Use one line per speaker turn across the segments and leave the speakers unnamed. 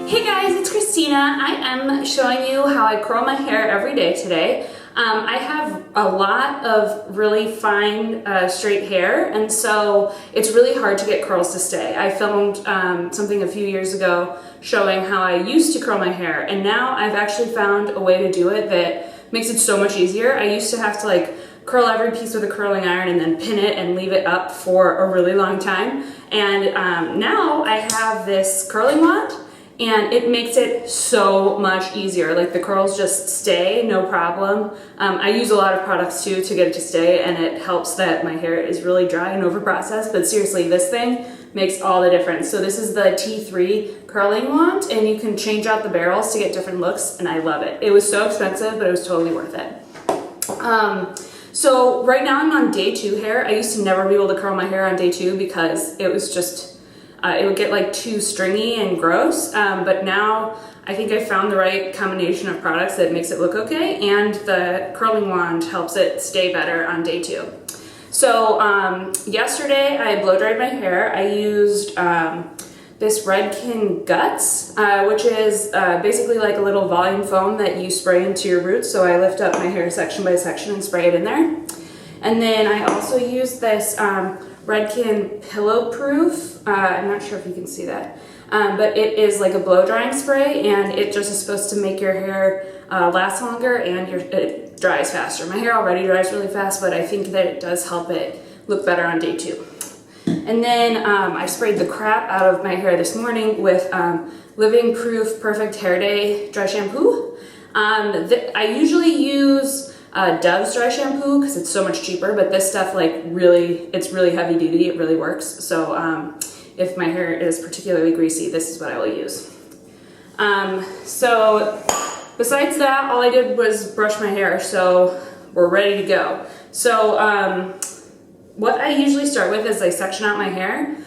Hey guys, it's Christina. I am showing you how I curl my hair every day today. I have a lot of really fine straight hair, and so it's really hard to get curls to stay. I filmed something a few years ago showing how I used to curl my hair, and now I've actually found a way to do it that makes it so much easier. I used to have to curl every piece with a curling iron and then pin it and leave it up for a really long time. And now I have this curling wand, and it makes it so much easier. Like, the curls just stay, no problem. I use a lot of products too to get it to stay, and it helps that my hair is really dry and over-processed, but seriously, this thing makes all the difference. So this is the T3 curling wand, and you can change out the barrels to get different looks, and I love it. It was so expensive, but it was totally worth it. So right now I'm on day 2 hair. I used to never be able to curl my hair on day 2 because it was just, it would get too stringy and gross, but now I think I found the right combination of products that makes it look okay, and the curling wand helps it stay better on day 2. So yesterday I blow dried my hair. I used this Redken Guts, which is basically like a little volume foam that you spray into your roots. So I lift up my hair section by section and spray it in there. And then I also use this Redken Pillow Proof. I'm not sure if you can see that, but it is like a blow drying spray, and it just is supposed to make your hair last longer, and it dries faster. My hair already dries really fast, but I think that it does help it look better on day 2. And then I sprayed the crap out of my hair this morning with Living Proof Perfect Hair Day dry shampoo. I usually use Dove's dry shampoo because it's so much cheaper, but this stuff it's really heavy duty. It really works. So if my hair is particularly greasy, this is what I will use. So besides that, all I did was brush my hair, so we're ready to go. So what I usually start with is I section out my hair.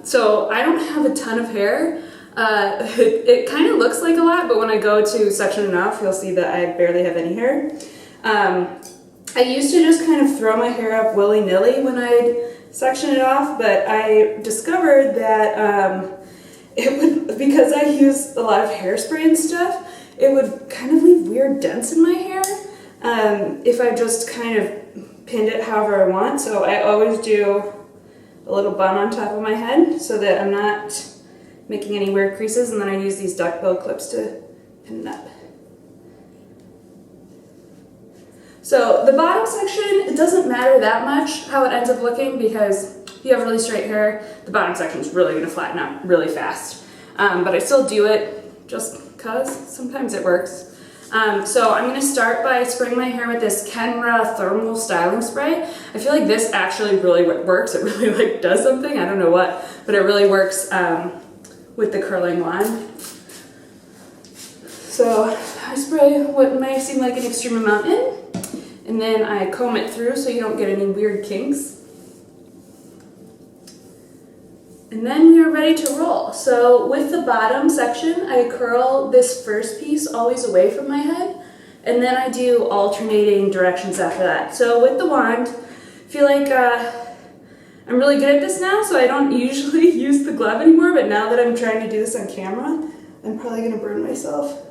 So I don't have a ton of hair. It kind of looks like a lot, but when I go to section it off, you'll see that I barely have any hair. I used to just kind of throw my hair up willy-nilly when I'd section it off, but I discovered that because I use a lot of hairspray and stuff, it would kind of leave weird dents in my hair if I just kind of pinned it however I want. So I always do a little bun on top of my head so that I'm not making any weird creases, and then I use these duckbill clips to pin it up. So the bottom section, it doesn't matter that much how it ends up looking, because if you have really straight hair, the bottom section is really going to flatten out really fast. But I still do it just because sometimes it works. So I'm going to start by spraying my hair with this Kenra Thermal Styling Spray. I feel like this actually really works. It really does something. I don't know what, but it really works with the curling wand. So I spray what might seem like an extreme amount in, and then I comb it through so you don't get any weird kinks. And then we are ready to roll. So with the bottom section, I curl this first piece always away from my head, and then I do alternating directions after that. So with the wand, I feel like I'm really good at this now, so I don't usually use the glove anymore, but now that I'm trying to do this on camera, I'm probably gonna burn myself.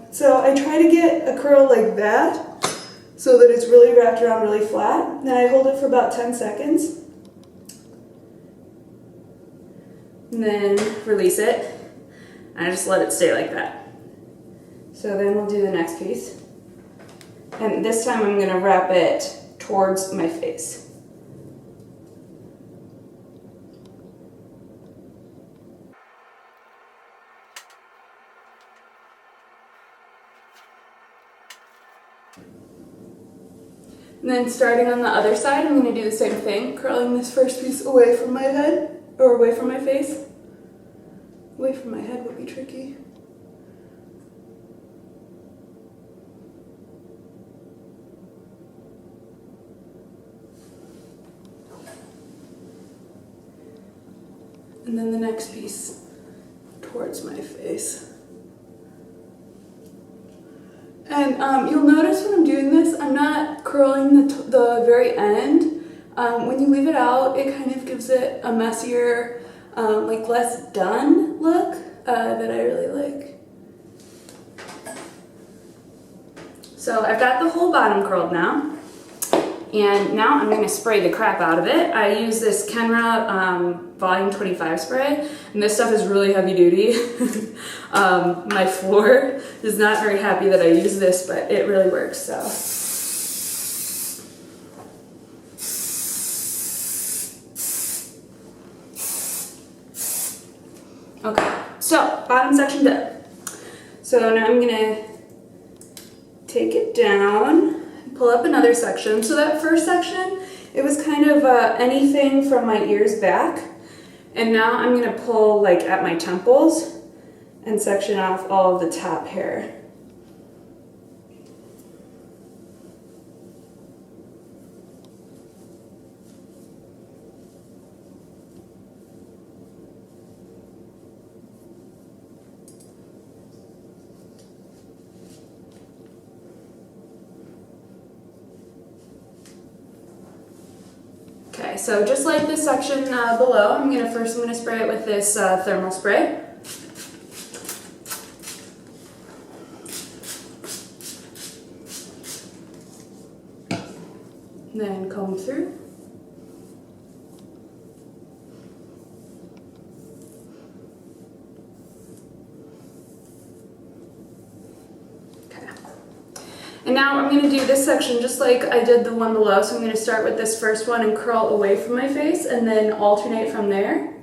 So I try to get a curl like that, so that it's really wrapped around really flat. Then I hold it for about 10 seconds. And then release it, and I just let it stay like that. So then we'll do the next piece, and this time I'm going to wrap it towards my face. And then starting on the other side, I'm going to do the same thing, curling this first piece away from my head. Or away from my face. Away from my head would be tricky. And then the next piece towards my face. And you'll notice when I'm doing this, I'm not curling the very end. When you leave it out, it kind of gives it a messier, less done look. that I really like. So I've got the whole bottom curled now. And now I'm going to spray the crap out of it. I use this Kenra Volume 25 spray, and this stuff is really heavy duty. My floor is not very happy that I use this, but it really works. So. Okay, so bottom section done. So now I'm going to take it down. Pull up another section. So that first section, it was kind of anything from my ears back. And now I'm going to pull like at my temples and section off all of the top hair. Okay, so just like this section below, I'm going to spray it with this thermal spray. And then comb through. And now I'm going to do this section just like I did the one below. So I'm going to start with this first one and curl away from my face and then alternate from there.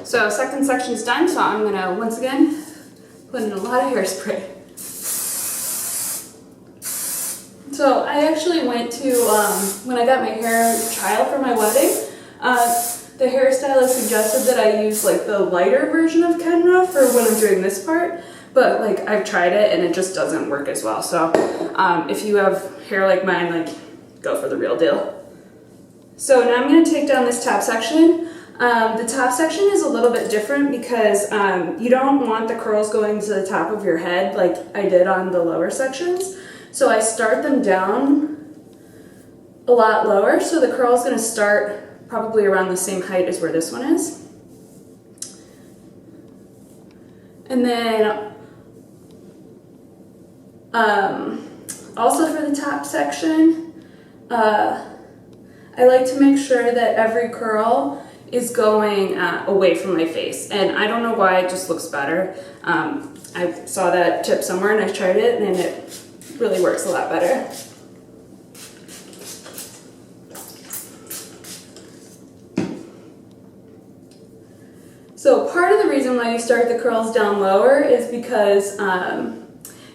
So second section's done, so I'm gonna once again put in a lot of hairspray. So I actually went to, when I got my hair trial for my wedding, the hairstylist suggested that I use like the lighter version of Kenra for when I'm doing this part, but like I've tried it and it just doesn't work as well. So if you have hair like mine, like go for the real deal. So now I'm gonna take down this top section. The top section is a little bit different because you don't want the curls going to the top of your head like I did on the lower sections. So I start them down a lot lower, so the curl is going to start probably around the same height as where this one is. And then also for the top section, I like to make sure that every curl is going away from my face, and I don't know why, it just looks better. I saw that tip somewhere and I tried it and it really works a lot better. So part of the reason why you start the curls down lower is because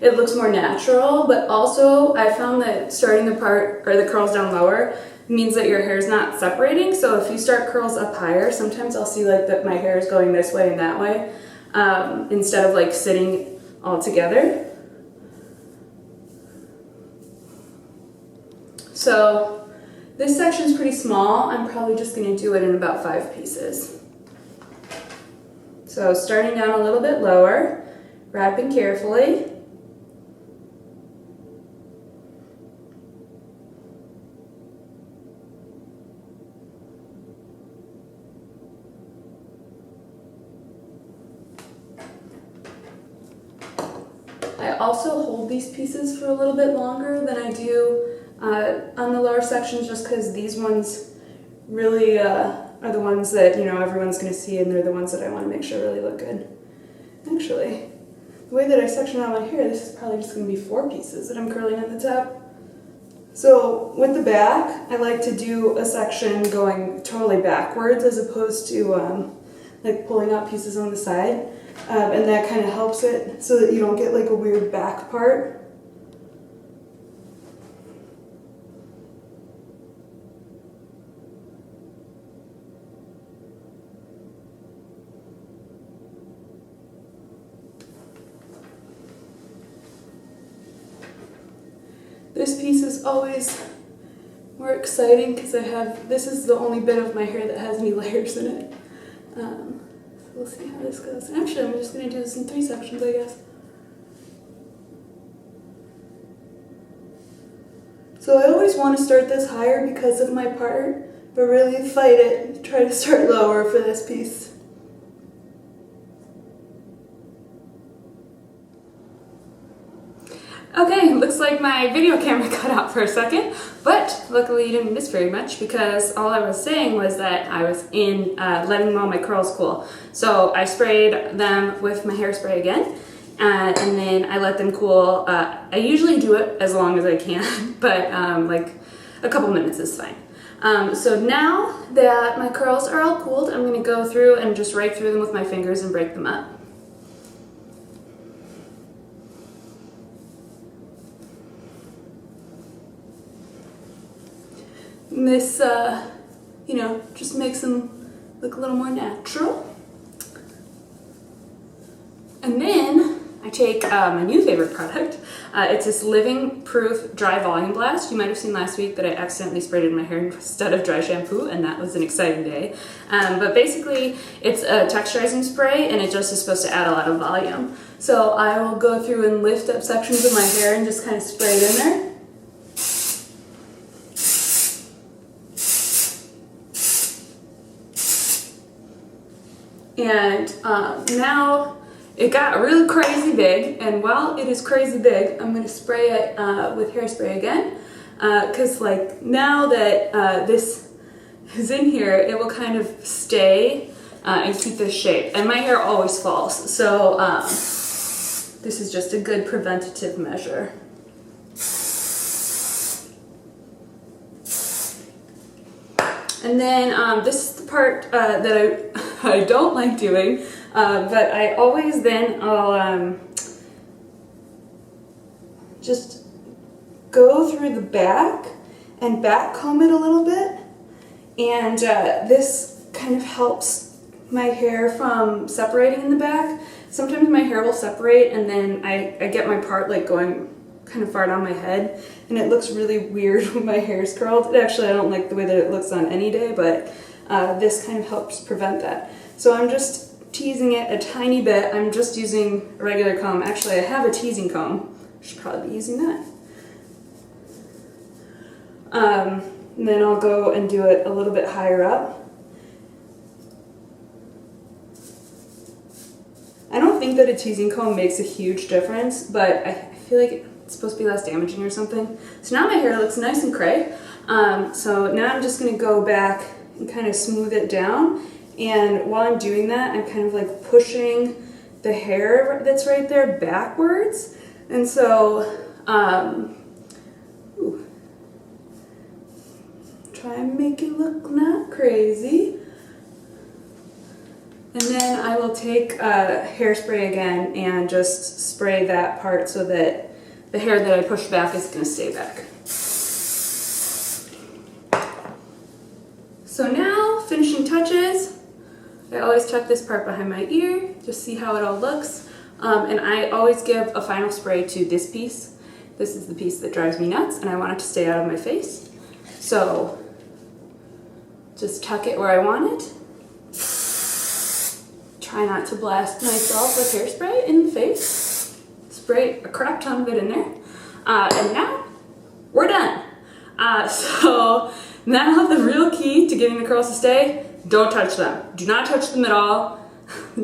it looks more natural, but also I found that starting the curls down lower means that your hair is not separating. So if you start curls up higher, sometimes I'll see like that my hair is going this way and that way instead of like sitting all together. So this section is pretty small. I'm probably just going to do it in about 5 pieces. So starting down a little bit lower, wrapping carefully. also hold these pieces for a little bit longer than I do on the lower sections, just because these ones really are the ones that, you know, everyone's going to see, and they're the ones that I want to make sure really look good. Actually, the way that I section out my hair, this is probably just going to be 4 pieces that I'm curling at the top. So with the back, I like to do a section going totally backwards as opposed to like pulling out pieces on the side. And that kind of helps it so that you don't get like a weird back part. This piece is always more exciting because this is the only bit of my hair that has any layers in it. So we'll see how this goes. Actually, I'm just going to do this in 3 sections, I guess. So I always want to start this higher because of my part, but really fight it. Try to start lower for this piece. Okay, looks like my video camera cut out for a second, but luckily you didn't miss very much because all I was saying was that I was letting all my curls cool. So I sprayed them with my hairspray again, and then I let them cool. I usually do it as long as I can, but like a couple minutes is fine. So now that my curls are all cooled, I'm going to go through and just rake through them with my fingers and break them up. And this, you know, just makes them look a little more natural. And then I take my new favorite product. It's this Living Proof Dry Volume Blast. You might have seen last week that I accidentally sprayed it in my hair instead of dry shampoo, and that was an exciting day. But basically, it's a texturizing spray, and it just is supposed to add a lot of volume. So I will go through and lift up sections of my hair and just kind of spray it in there. And now it got really crazy big, and while it is crazy big, I'm going to spray it with hairspray again, because like now that this is in here, it will kind of stay and keep this shape. And my hair always falls, so this is just a good preventative measure. And then this is the part that I don't like doing, but I always then I'll just go through the back and back comb it a little bit, and this kind of helps my hair from separating in the back. Sometimes my hair will separate and then I get my part like going kind of far down my head, and it looks really weird when my hair is curled. Actually, I don't like the way that it looks on any day, but this kind of helps prevent that. So I'm just teasing it a tiny bit. I'm just using a regular comb. Actually, I have a teasing comb. I should probably be using that. And then I'll go and do it a little bit higher up. I don't think that a teasing comb makes a huge difference, but I feel like it's supposed to be less damaging or something. So now my hair looks nice and cray. So now I'm just going to go back and kind of smooth it down. And while I'm doing that, I'm kind of like pushing the hair that's right there backwards. And so, try and make it look not crazy. And then I will take hairspray again and just spray that part so that the hair that I push back is going to stay back. So now, finishing touches. I always tuck this part behind my ear, just see how it all looks. And I always give a final spray to this piece. This is the piece that drives me nuts, and I want it to stay out of my face. So just tuck it where I want it. Try not to blast myself with hairspray in the face. Spray a crap ton of it in there. And now we're done. So now the real key to getting the curls to stay, don't touch them. Do not touch them at all.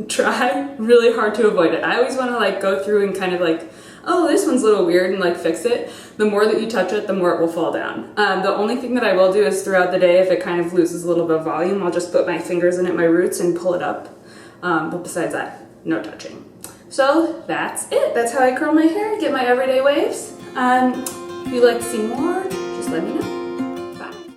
Try really hard to avoid it. I always want to like go through and kind of like oh, this one's a little weird, and like fix it, the more that you touch it, the more it will fall down. The only thing that I will do is throughout the day, if it kind of loses a little bit of volume, I'll just put my fingers in it, my roots, and pull it up. But besides that, no touching. So that's it. That's how I curl my hair, get my everyday waves. If you'd like to see more, just let me know.